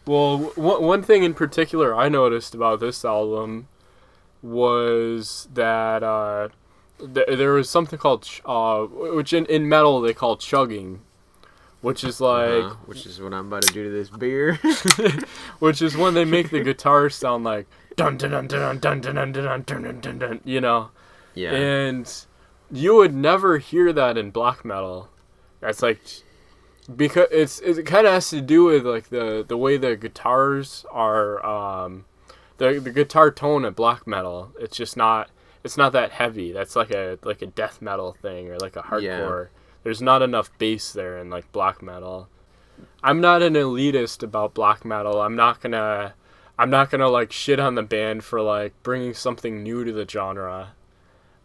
Well, one thing in particular I noticed about this album was that there was something called which in metal they call chugging, which is like which is what I'm about to do to this beer. which is when they make the guitars sound like dun dun dun dun dun dun dun dun dun dun dun dun, you know. Yeah. And you would never hear that in black metal. That's like because it kind of has to do with like the way the guitars are the guitar tone of black metal. It's not that heavy. That's like a death metal thing or like a hardcore. Yeah. There's not enough bass there in like black metal. I'm not an elitist about black metal. I'm not gonna like shit on the band for like bringing something new to the genre.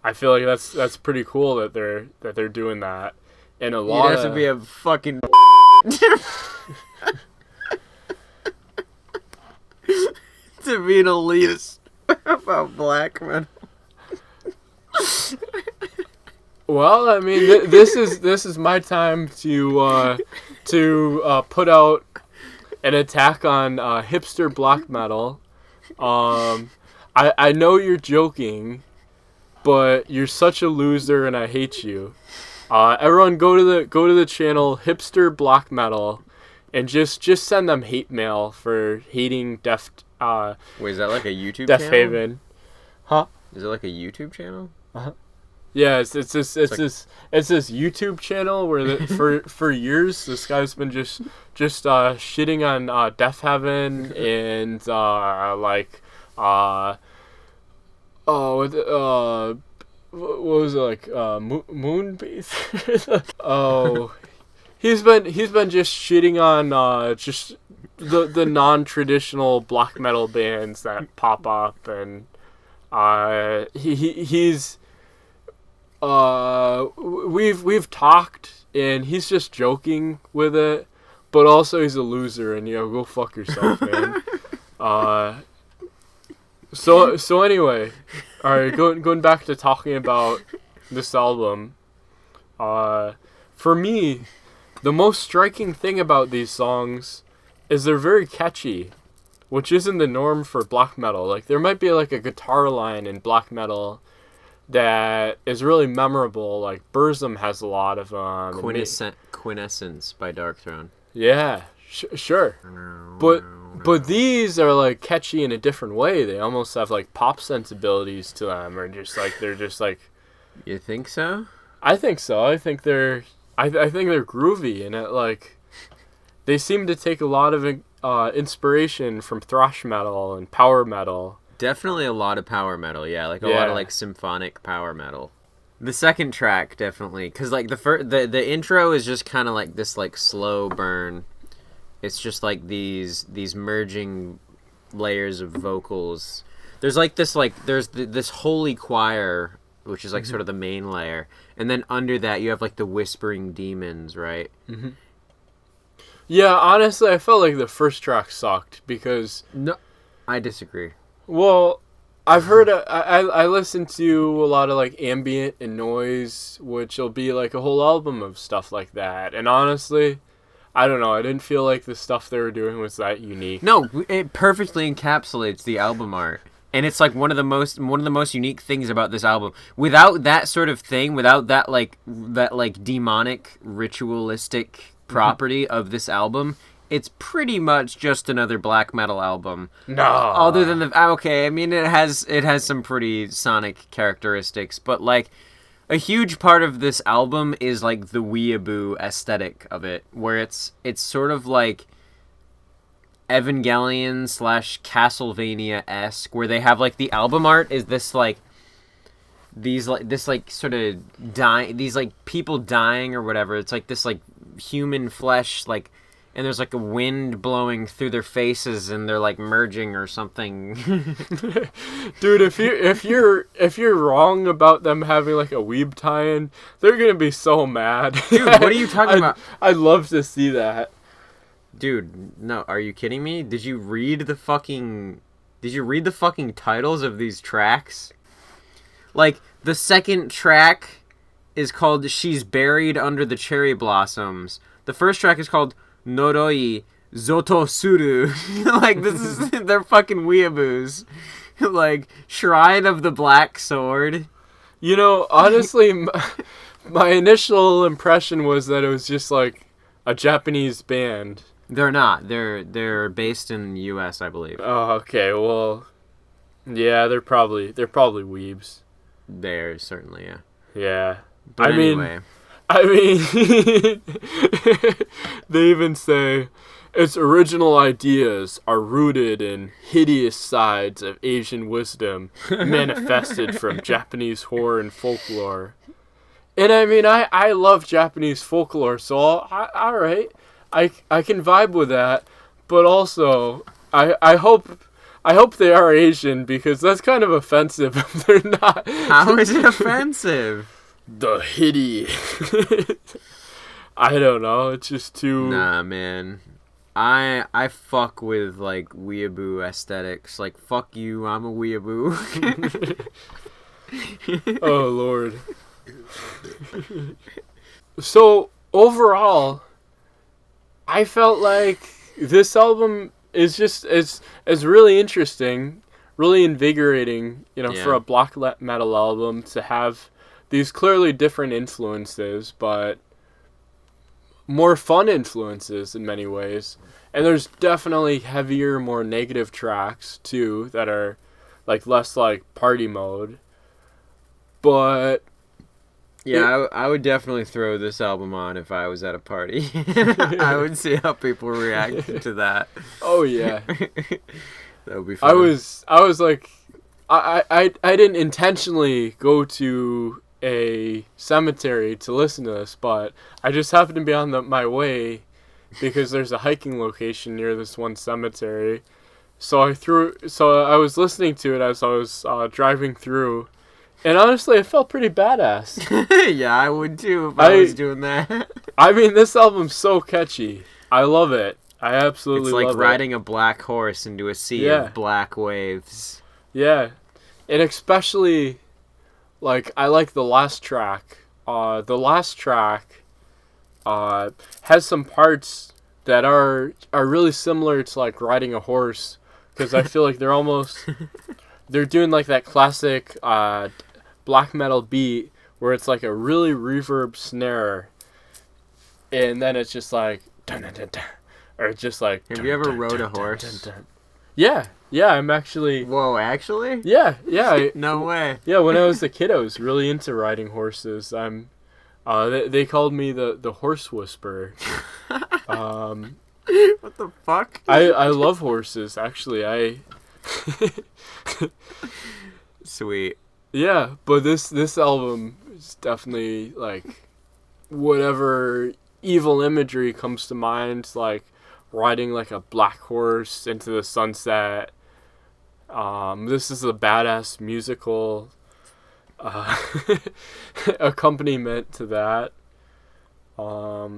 I feel like that's pretty cool that they're doing that. And a lot You'd have to be a fucking to be an elitist about black metal. Well, I mean, this is my time to put out an attack on hipster black metal. I know you're joking, but you're such a loser, and I hate you. Everyone, go to the channel Hipster Black Metal, and just send them hate mail for hating Def. Wait, is that like a YouTube Def channel? Haven, huh? Is it like a YouTube channel? Yeah, it's this YouTube channel where for years this guy's been just shitting on Def Heaven and what was it like Moonbeast? Oh, he's been just shitting on just the non-traditional black metal bands that pop up, and he's we've talked, and he's just joking with it, but also he's a loser, and go fuck yourself, man. So anyway, all right, going back to talking about this album. For me, the most striking thing about these songs is they're very catchy, which isn't the norm for black metal. Like, there might be like a guitar line in black metal that is really memorable. Like Burzum has a lot of Quintessence by Dark Throne. Yeah, sure. But these are like catchy in a different way. They almost have like pop sensibilities to them, or just like they're just like. You think so? I think so. I think they're groovy, and it like they seem to take a lot of inspiration from thrash metal and power metal. Definitely a lot of power metal, yeah, like a lot of like symphonic power metal. The second track definitely, because like the intro is just kind of like this like slow burn. It's just like these merging layers of vocals. There's like this this holy choir, which is like sort of the main layer, and then under that you have like the whispering demons, right? Mm-hmm. Yeah, honestly, I felt like the first track sucked because. No, I disagree. Well, I've heard I listen to a lot of like ambient and noise, which will be like a whole album of stuff like that. And honestly, I don't know. I didn't feel like the stuff they were doing was that unique. No, it perfectly encapsulates the album art, and it's like one of the most unique things about this album. Without that sort of thing, without that demonic ritualistic property of this album, it's pretty much just another black metal album. No. Other than I mean, it has some pretty sonic characteristics, but like a huge part of this album is like the Weeaboo aesthetic of it, where it's sort of like Evangelion / Castlevania-esque, where they have like the album art is this like these people dying or whatever. It's like this like human flesh like. And there's like a wind blowing through their faces, and they're like merging or something. Dude, if you're wrong about them having like a weeb tie-in, they're gonna be so mad. Dude, what are you talking about? I'd love to see that. Dude, no, are you kidding me? Did you read the fucking titles of these tracks? Like, the second track is called She's Buried Under the Cherry Blossoms. The first track is called Noroi, Zotosuru. Like, this is, they're fucking weeaboos. Like, Shrine of the Black Sword. You know, honestly, my initial impression was that it was just like a Japanese band. They're not. They're based in the U.S., I believe. Oh, okay. Well, yeah, they're probably weebs. They're certainly, yeah. Yeah. But anyway. I mean, they even say its original ideas are rooted in hideous sides of Asian wisdom manifested from Japanese horror and folklore. And I mean, I love Japanese folklore, so all right, I can vibe with that. But also, I hope they are Asian, because that's kind of offensive if they're not. How is it offensive? The hideous. I don't know. It's just too. Nah, man. I fuck with like weeaboo aesthetics. Like, fuck you, I'm a weeaboo. Oh Lord. So overall, I felt like this album is just is really interesting, really invigorating. You know, for a black metal album to have these clearly different influences, but more fun influences in many ways. And there's definitely heavier, more negative tracks too that are like less like party mode. But yeah, I would definitely throw this album on if I was at a party. I would see how people react to that. Oh yeah. That would be fun. I was like, I didn't intentionally go to a cemetery to listen to this, but I just happened to be on my way because there's a hiking location near this one cemetery. So I was listening to it as I was driving through, and honestly, it felt pretty badass. Yeah, I would too if I was doing that. I mean, this album's so catchy. I love it. I absolutely love it. It's like riding a black horse into a sea of black waves. Yeah, and especially, like, I like the last track. The last track has some parts that are really similar to like riding a horse, because I feel like they're doing like that classic black metal beat where it's like a really reverb snare, and then it's just like dun, dun, dun, dun, or it's just like. Have you ever rode a horse? Dun, dun, dun. Yeah, I'm actually. Whoa, actually? Yeah. No way. Yeah, when I was a kid, I was really into riding horses. They called me the horse whisperer. What the fuck? I love horses, actually. Sweet. Yeah, but this album is definitely like whatever evil imagery comes to mind, like riding like a black horse into the sunset. This is a badass musical accompaniment to that. But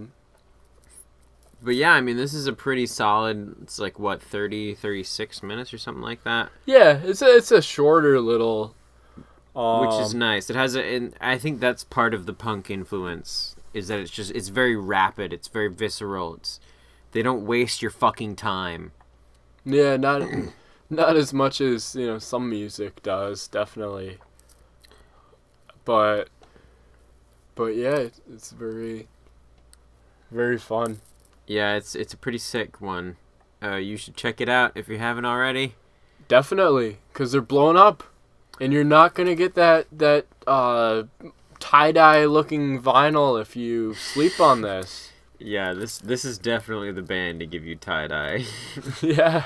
yeah, I mean, this is a pretty solid, it's like, what, 36 minutes or something like that? Yeah, it's a shorter little... which is nice. It has and I think that's part of the punk influence, is that it's very rapid, it's very visceral, they don't waste your fucking time. Yeah, not as much as, you know, some music does, definitely. But yeah, it's very, very fun. Yeah, it's a pretty sick one. You should check it out if you haven't already. Definitely, because they're blowing up, and you're not gonna get that tie-dye looking vinyl if you sleep on this. Yeah, this is definitely the band to give you tie-dye. Yeah.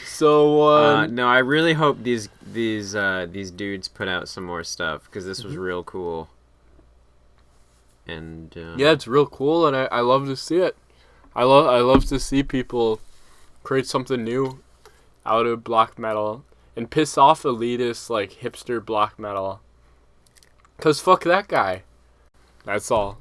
So no, I really hope these dudes put out some more stuff, because this was real cool. And yeah, it's real cool, and I love to see it. I love to see people create something new out of black metal and piss off elitist like hipster black metal. 'Cause fuck that guy. That's all.